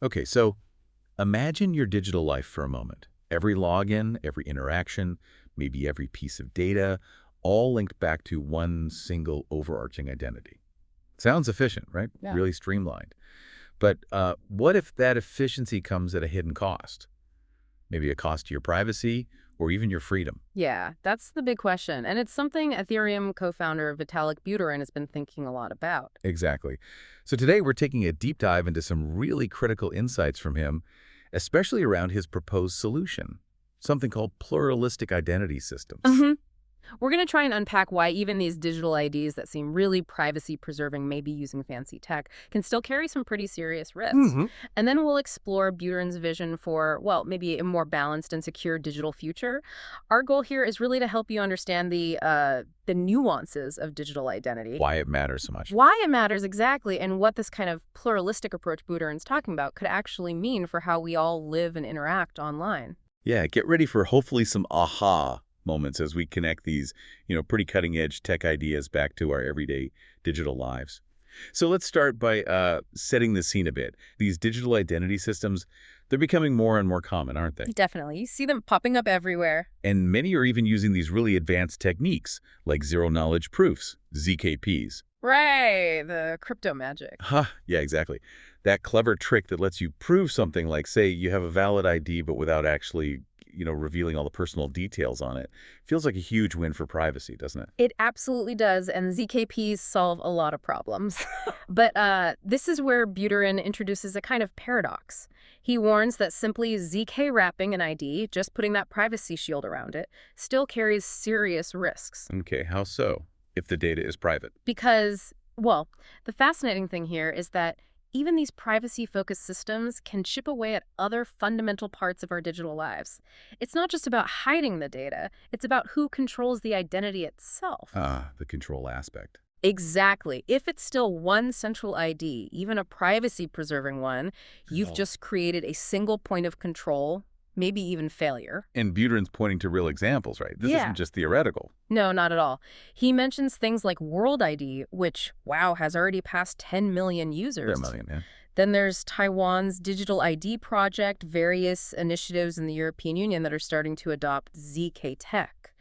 Okay, so imagine your digital life for a moment. Every login, every interaction, maybe every piece of data, all linked back to one single overarching identity. Sounds efficient, right? Yeah. Really streamlined. But what if that efficiency comes at a hidden cost? Maybe a cost to your privacy or even your freedom. Yeah, that's the big question. And it's something Ethereum co-founder Vitalik Buterin has been thinking a lot about. Exactly. So today we're taking a deep dive into some really critical insights from him, especially around his proposed solution, something called pluralistic identity systems. hmm We're going to try and unpack why even these digital IDs that seem really privacy-preserving, maybe using fancy tech, can still carry some pretty serious risks. hmm And then we'll explore Buterin's vision for, well, maybe a more balanced and secure digital future. Our goal here is really to help you understand the nuances of digital identity, Why it matters so much. why it matters exactly, and what this kind of pluralistic approach Buterin's talking about could actually mean for how we all live and interact online. Yeah, get ready for hopefully some aha moments as we connect these, pretty cutting-edge tech ideas back to our everyday digital lives. So let's start by setting the scene a bit. These digital identity systems, they're becoming more and more common, aren't they? Definitely. You see them popping up everywhere. And many are even using these really advanced techniques like zero-knowledge proofs, ZKPs. Right, the crypto magic. Yeah, exactly. That clever trick that lets you prove something like, say, you have a valid ID, but without actually, revealing all the personal details on it. Feels like a huge win for privacy, doesn't it? It absolutely does, and ZKPs solve a lot of problems. But this is where Buterin introduces a kind of paradox. He warns that simply ZK wrapping an ID, just putting that privacy shield around it, still carries serious risks. Okay, how so? If the data is private. Because, well, the fascinating thing here is that even these privacy-focused systems can chip away at other fundamental parts of our digital lives. It's not just about hiding the data, it's about who controls the identity itself. The control aspect. Exactly. If it's still one central ID, even a privacy-preserving one, you've Oh. just created a single point of control, maybe even failure. And Buterin's pointing to real examples, right? This Yeah. isn't just theoretical. No, not at all. He mentions things like World ID, which, wow, has already passed 10 million There users. are a million, yeah. Then there's Taiwan's digital ID project, various initiatives in the European Union that are starting to adopt ZK tech.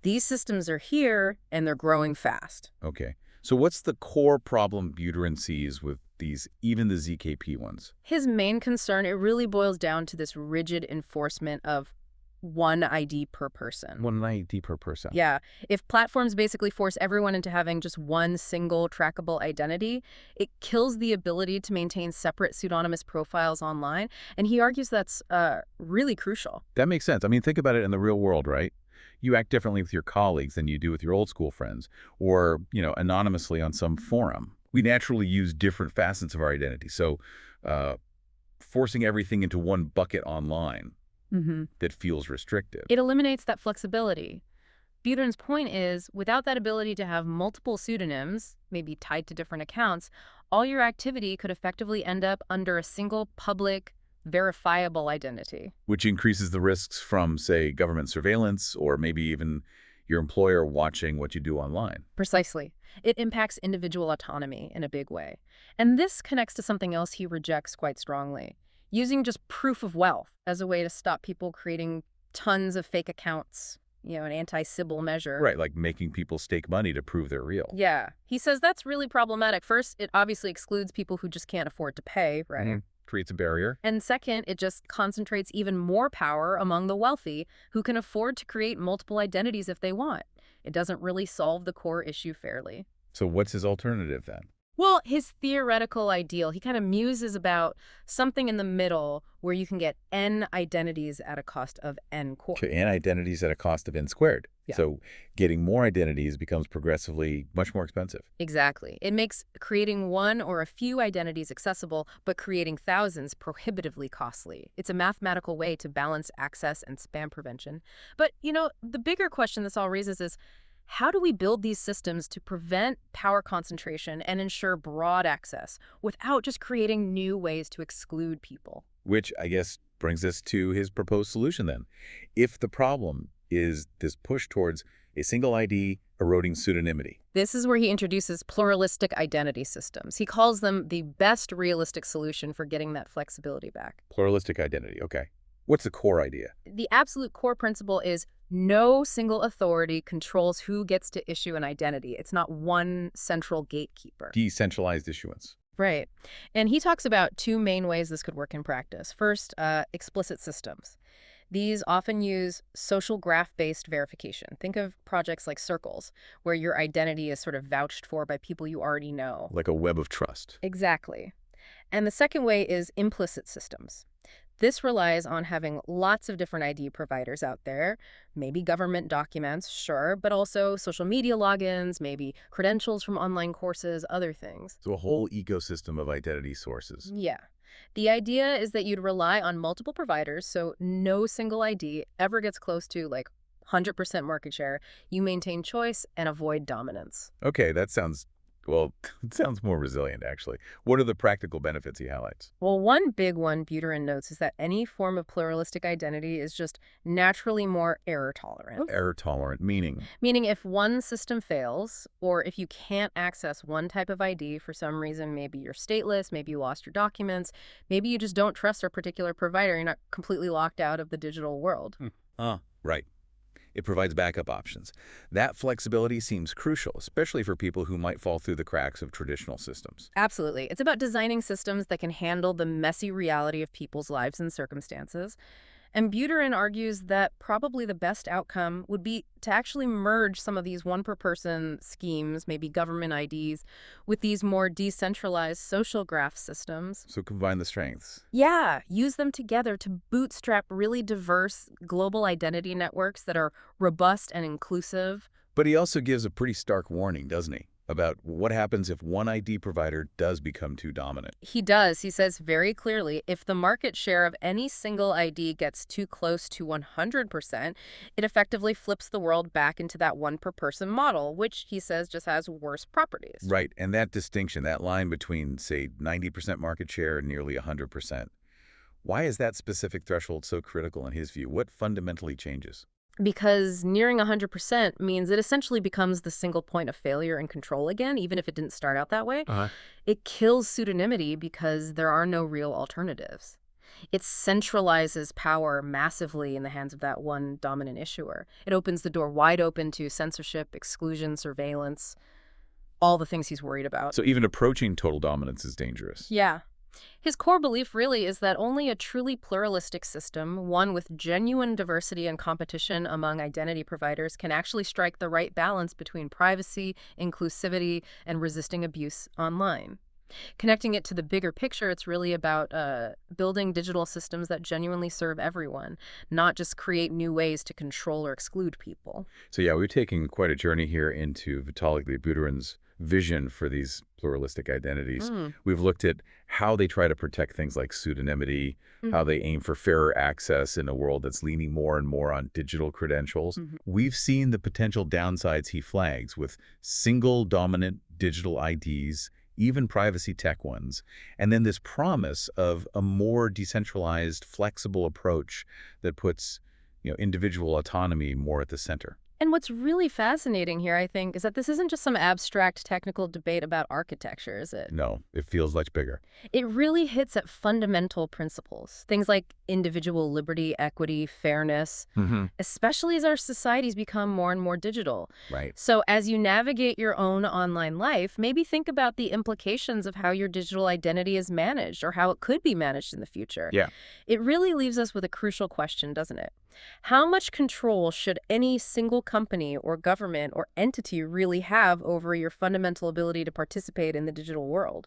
These systems are here, and they're growing fast. Okay. So what's the core problem Buterin sees with these, even the ZKP ones? His main concern, it really boils down to this rigid enforcement of one ID per person. One ID per person. Yeah. If platforms basically force everyone into having just one single trackable identity, it kills the ability to maintain separate pseudonymous profiles online. And he argues that's really crucial. That makes sense. I mean, think about it in the real world, right? You act differently with your colleagues than you do with your old school friends or, anonymously on some forum. We naturally use different facets of our identity. So forcing everything into one bucket online that feels restrictive. It eliminates that flexibility. Buterin's point is, without that ability to have multiple pseudonyms, maybe tied to different accounts, all your activity could effectively end up under a single public, verifiable identity. Which increases the risks from, say, government surveillance or maybe even your employer watching what you do online. Precisely. It impacts individual autonomy in a big way. And this connects to something else he rejects quite strongly. Using just proof of wealth as a way to stop people creating tons of fake accounts, an anti-Sybil measure. Right, like making people stake money to prove they're real. Yeah. He says that's really problematic. First, it obviously excludes people who just can't afford to pay, right? Creates a barrier. And second, it just concentrates even more power among the wealthy who can afford to create multiple identities if they want. It doesn't really solve the core issue fairly. So what's his alternative then? Well, his theoretical ideal, he kind of muses about something in the middle where you can get n identities at a cost of n core. Okay, and identities at a cost of n squared. Yeah. So getting more identities becomes progressively much more expensive. Exactly. It makes creating one or a few identities accessible, but creating thousands prohibitively costly. It's a mathematical way to balance access and spam prevention. But, the bigger question this all raises is, how do we build these systems to prevent power concentration and ensure broad access without just creating new ways to exclude people? Which, I guess, brings us to his proposed solution then. If the problem is this push towards a single ID eroding pseudonymity. This is where he introduces pluralistic identity systems. He calls them the best realistic solution for getting that flexibility back. Pluralistic identity, okay. What's the core idea? The absolute core principle is no single authority controls who gets to issue an identity. It's not one central gatekeeper. Decentralized issuance. Right. And he talks about two main ways this could work in practice. First, explicit systems. These often use social graph-based verification. Think of projects like Circles, where your identity is sort of vouched for by people you already know. Like a web of trust. Exactly. And the second way is implicit systems. This relies on having lots of different ID providers out there, maybe government documents, sure, but also social media logins, maybe credentials from online courses, other things. So a whole ecosystem of identity sources. Yeah. The idea is that you'd rely on multiple providers, so no single ID ever gets close to, like, 100% market share. You maintain choice and avoid dominance. Okay, that sounds, well, it sounds more resilient, actually. What are the practical benefits he highlights? Well, one big one Buterin notes is that any form of pluralistic identity is just naturally more error tolerant. Error tolerant, meaning? Meaning if one system fails, or if you can't access one type of ID for some reason, maybe you're stateless, maybe you lost your documents, maybe you just don't trust a particular provider, you're not completely locked out of the digital world. Right. It provides backup options. That flexibility seems crucial, especially for people who might fall through the cracks of traditional systems. Absolutely. It's about designing systems that can handle the messy reality of people's lives and circumstances. And Buterin argues that probably the best outcome would be to actually merge some of these one-per-person schemes, maybe government IDs, with these more decentralized social graph systems. So combine the strengths. Yeah, use them together to bootstrap really diverse global identity networks that are robust and inclusive. But he also gives a pretty stark warning, doesn't he? About what happens if one ID provider does become too dominant. He does. He says very clearly, if the market share of any single ID gets too close to 100%, it effectively flips the world back into that one-per-person model, which he says just has worse properties. Right, and that distinction, that line between, say, 90% market share and nearly 100%, why is that specific threshold so critical in his view? What fundamentally changes? Because nearing 100% means it essentially becomes the single point of failure and control again, even if it didn't start out that way. It kills pseudonymity because there are no real alternatives. It centralizes power massively in the hands of that one dominant issuer. It opens the door wide open to censorship, exclusion, surveillance, all the things he's worried about. So even approaching total dominance is dangerous. Yeah. His core belief really is that only a truly pluralistic system, one with genuine diversity and competition among identity providers, can actually strike the right balance between privacy, inclusivity, and resisting abuse online. Connecting it to the bigger picture, it's really about building digital systems that genuinely serve everyone, not just create new ways to control or exclude people. So yeah, we're taking quite a journey here into Vitalik Buterin's vision for these pluralistic identities. We've looked at how they try to protect things like pseudonymity, how they aim for fairer access in a world that's leaning more and more on digital credentials. We've seen the potential downsides he flags with single dominant digital IDs, even privacy tech ones, and then this promise of a more decentralized, flexible approach that puts, individual autonomy more at the center. And what's really fascinating here, I think, is that this isn't just some abstract technical debate about architecture, is it? No, it feels much bigger. It really hits at fundamental principles, things like individual liberty, equity, fairness, especially as our societies become more and more digital. Right. So as you navigate your own online life, maybe think about the implications of how your digital identity is managed or how it could be managed in the future. Yeah. It really leaves us with a crucial question, doesn't it? How much control should any single company or government or entity really have over your fundamental ability to participate in the digital world?